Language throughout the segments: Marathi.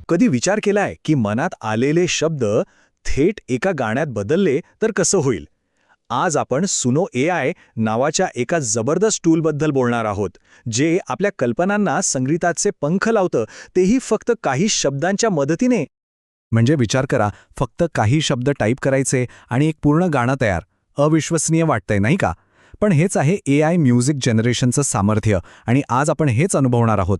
कधी विचार केलाय की मनात आलेले शब्द थेट एका गाण्यात बदलले तर कसं होईल? आज आपण सुनो एआय नावाच्या एका जबरदस्त टूलबद्दल बोलणार आहोत, जे आपल्या कल्पनांना संगीताचे पंख लावतं, तेही फक्त काही शब्दांच्या मदतीने. म्हणजे विचार करा, फक्त काही शब्द टाईप करायचे आणि एक पूर्ण गाणं तयार. अविश्वसनीय वाटतंय नाही का? पण हेच आहे एआय म्युझिक जनरेशनचं सामर्थ्य आणि आज आपण हेच अनुभवणार आहोत.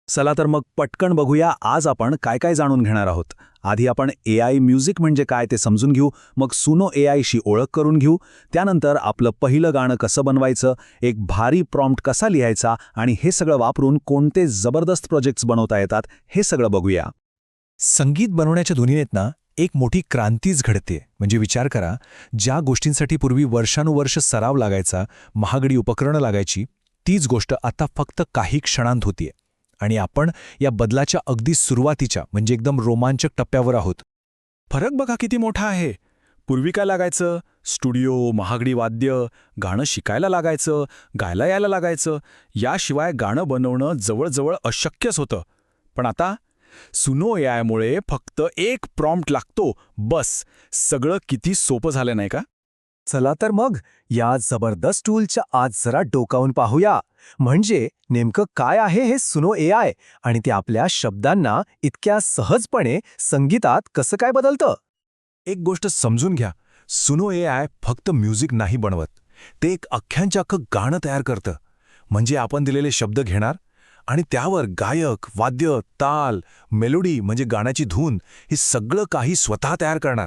चला तर मग पटकन बघूया आज आपण काय काय जाणून घेणार आहोत. आधी आपण एआय म्युझिक म्हणजे काय ते समजून घेऊ, मग सुनो एआयशी ओळख करून घेऊ. त्यानंतर आपलं पहिलं गाणं कसं बनवायचं, एक भारी प्रॉम्प्ट कसा लिहायचा आणि हे सगळं वापरून कोणते जबरदस्त प्रोजेक्ट्स बनवता येतात हे सगळं बघूया. संगीत बनवण्याच्या दुनियेत ना एक मोठी क्रांतीच घडते. म्हणजे विचार करा, ज्या गोष्टींसाठी पूर्वी वर्षानुवर्ष सराव लागायचा, महागडी उपकरणं लागायची, तीच गोष्ट आता फक्त काही क्षणांत होतीये. आणि आपण या बदलाच्या अगदी सुरुवातीच्या म्हणजे एकदम रोमांचक टप्प्यावर आहोत. फरक बघा किती मोठा आहे. पूर्वी काय लागायचं? स्टुडिओ, महागडी वाद्य, गाणं शिकायला लागायचं, गायला यायला लागायचं. याशिवाय गाणं बनवणं जवळजवळ अशक्यच होतं. पण आता सुनो एआयमुळे फक्त एक प्रॉम्प्ट लागतो, बस. सगळं किती सोपं झालं नाही का? चला तर मग या जबरदस्त टूलच्या आज जरा डोकावून पाहूया. म्हणजे नेमकं काय आहे हे सुनो एआय आणि ते आपल्या शब्दांना इतक्या सहजपणे संगीतात कसं काय बदलतं. एक गोष्ट समजून घ्या, सुनो एआय फक्त म्युझिक नाही बनवत, ते एक अख्ख्यांच्या अख्खं गाणं तयार करतं. म्हणजे आपण दिलेले शब्द घेणार आणि त्यावर गायक, वाद्य, ताल, मेलोडी म्हणजे गाण्याची धून हे सगळं काही स्वतः तयार करणार.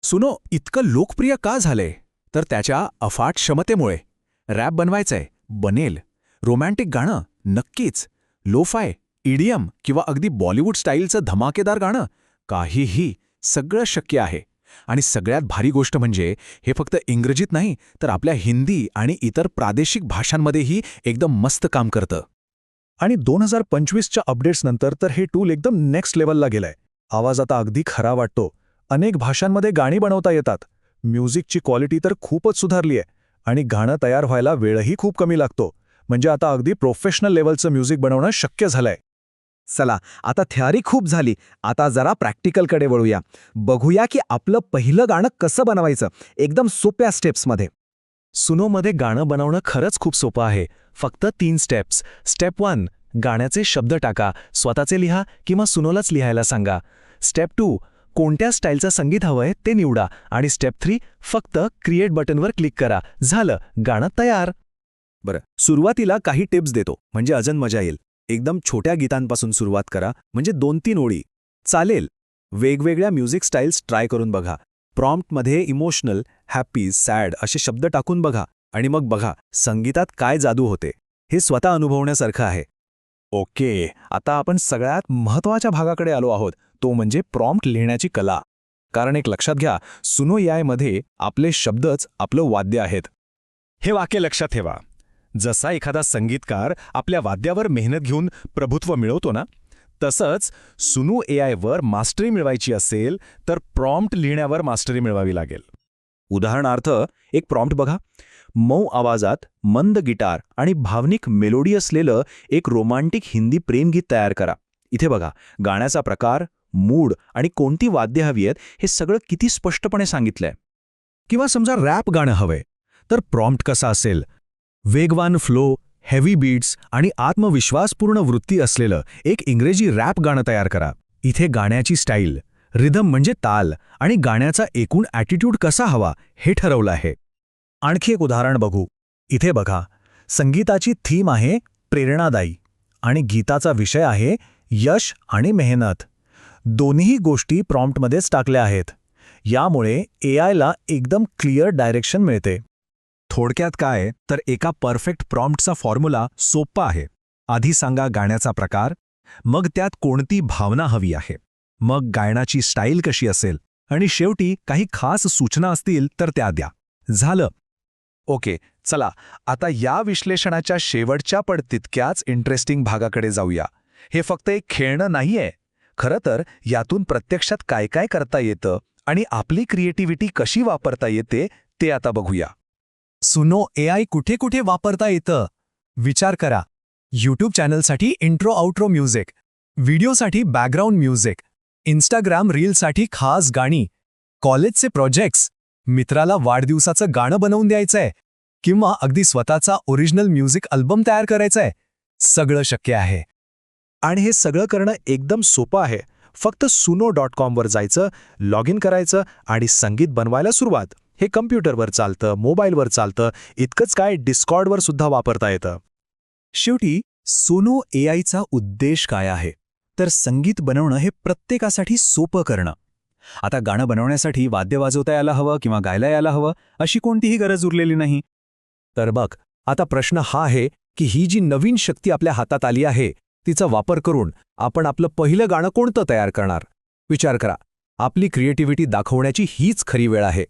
सुनो इतकं लोकप्रिय का झालंय? तर त्याच्या अफाट क्षमतेमुळे. रॅप बनवायचंय, बनेल. रोमॅन्टिक गाणं, नक्कीच. लोफाय, ईडीएम किंवा अगदी बॉलिवूड स्टाईलचं धमाकेदार गाणं, काहीही, सगळं शक्य आहे. आणि सगळ्यात भारी गोष्ट म्हणजे हे फक्त इंग्रजीत नाही, तर आपल्या हिंदी आणि इतर प्रादेशिक भाषांमध्येही एकदम मस्त काम करतं. आणि 2025च्या अपडेट्सनंतर तर हे टूल एकदम नेक्स्ट लेवलला गेलंय. आवाज आता अगदी खरा वाटतो. अनेक भाषांमध्ये गाणी बनवता येतात. म्युझिकची क्वालिटी तर खूपच सुधारली आहे आणि गाणं तयार व्हायला वेळही खूप कमी लागतो. म्हणजे आता अगदी प्रोफेशनल लेवलचं म्युझिक बनवणं शक्य झालंय. चला, आता थेअरी खूप झाली. आता जरा प्रॅक्टिकलकडे वळूया. बघूया की आपलं पहिलं गाणं कसं बनवायचं, एकदम सोप्या स्टेप्समध्ये. सुनोमध्ये गाणं बनवणं खरंच खूप सोपं आहे. फक्त 3 स्टेप्स. स्टेप 1, गाण्याचे शब्द टाका, स्वतःचे लिहा किंवा सुनोलाच लिहायला सांगा. स्टेप 2, कोणत्या स्टाईलचं संगीत हवंय ते निवडा. आणि स्टेप 3, फक्त क्रिएट बटनवर क्लिक करा. झालं, गाणं तयार. बरं, सुरुवातीला काही टिप्स देतो, म्हणजे अजून मजा येईल. एकदम छोट्या गीतांपासून सुरुवात करा, म्हणजे 2-3 ओळी चालेल. वेगवेगळ्या म्युझिक स्टाईल्स ट्राय करून बघा. प्रॉम्प्टमध्ये इमोशनल, हॅपी, सॅड असे शब्द टाकून बघा आणि मग बघा संगीतात काय जादू होते. हे स्वतः अनुभवण्यासारखं आहे. ओके, आता आपण सगळ्यात महत्त्वाच्या भागाकडे आलो आहोत, तो म्हणजे प्रॉम्प्ट लिहिण्याची कला. कारण एक लक्षात घ्या, सुनो एआयमध्ये आपले शब्दच आपलं वाद्य आहेत. हे वाक्य लक्षात ठेवा. जसा एखादा संगीतकार आपल्या वाद्यावर मेहनत घेऊन प्रभुत्व मिळवतो ना, तसंच सुनो एआयवर मास्टरी मिळवायची असेल तर प्रॉम्प्ट लिहिण्यावर मास्टरी मिळवावी लागेल. उदाहरणार्थ, एक प्रॉम्प्ट बघा. मऊ आवाजात मंद गिटार आणि भावनिक मेलोडी असलेलं एक रोमांटिक हिंदी प्रेमगीत तयार करा. इथे बघा, गाण्याचा प्रकार, मूड आणि कोणती वाद्य हवी आहेत हे सगळं किती स्पष्टपणे सांगितलंय. किंवा समजा रॅप गाणं हवंय, तर प्रॉम्प्ट कसा असेल? वेगवान फ्लो, हेवी बीट्स आणि आत्मविश्वासपूर्ण वृत्ती असलेलं एक इंग्रजी रॅप गाणं तयार करा. इथे गाण्याची स्टाईल, रिदम म्हणजे ताल आणि गाण्याचा एकूण ॲटिट्यूड कसा हवा हे ठरवलं आहे. आणखी एक उदाहरण बघू. इथे बघा, संगीताची थीम आहे प्रेरणादायी आणि गीताचा विषय आहे यश आणि मेहनत. दोन्ही गोष्टी प्रॉम्प्टमध्येच टाकल्या आहेत. यामुळे एआयला एकदम क्लिअर डायरेक्शन मिळते. थोडक्यात काय, तर एका परफेक्ट प्रॉम्प्टचा फॉर्म्युला सोपा आहे. आधी सांगा गाण्याचा प्रकार, मग त्यात कोणती भावना हवी आहे, मग गायनाची स्टाईल कशी असेल आणि शेवटी काही खास सूचना असतील तर त्या द्या. झालं. ओके, चला आता या विश्लेषणाच्या शेवटच्या पण तितक्याच इंटरेस्टिंग भागाकडे जाऊया. हे फक्त एक खेळणं नाहीये. खरं तर यातून प्रत्यक्षात काय काय करता येतं आणि आपली क्रिएटिव्हिटी कशी वापरता येते ते आता बघूया. सुनो एआय कुठे कुठे वापरता येतं? विचार करा. यूट्यूब चॅनलसाठी इंट्रो आउट्रो म्युझिक, व्हिडिओसाठी बॅकग्राऊंड म्युझिक, इंस्टाग्राम रीलसाठी खास गाणी, कॉलेजचे प्रोजेक्ट्स, मित्राला वाढदिवसाचं गाणं बनवून द्यायचंय किंवा अगदी स्वतःचा ओरिजिनल म्युझिक अल्बम तयार करायचाय, सगळं शक्य आहे. आणि हे सगळं करणं एकदम सोपं आहे. फक्त suno.com वर जायचं, लॉग इन करायचं आणि संगीत बनवायला सुरुवात. हे कम्प्युटरवर चालतं, मोबाईलवर चालतं, इतकंच काय डिस्कॉर्डवर सुद्धा वापरता येतं. शेवटी सोनो एआयचा उद्देश काय आहे? तर संगीत बनवणं हे प्रत्येकासाठी सोपं करणं. आता गाणं बनवण्यासाठी वाद्य वाजवता यायला हवं किंवा गायला यायला हवं अशी कोणतीही गरज उरलेली नाही. तर बघ, आता प्रश्न हा आहे की ही जी नवीन शक्ती आपल्या हातात आली आहे, तिचा वापर करून आपण आपलं पहिलं गाणं कोणतं तयार करणार? विचार करा. आपली क्रिएटिव्हिटी दाखवण्याची हीच खरी वेळ आहे.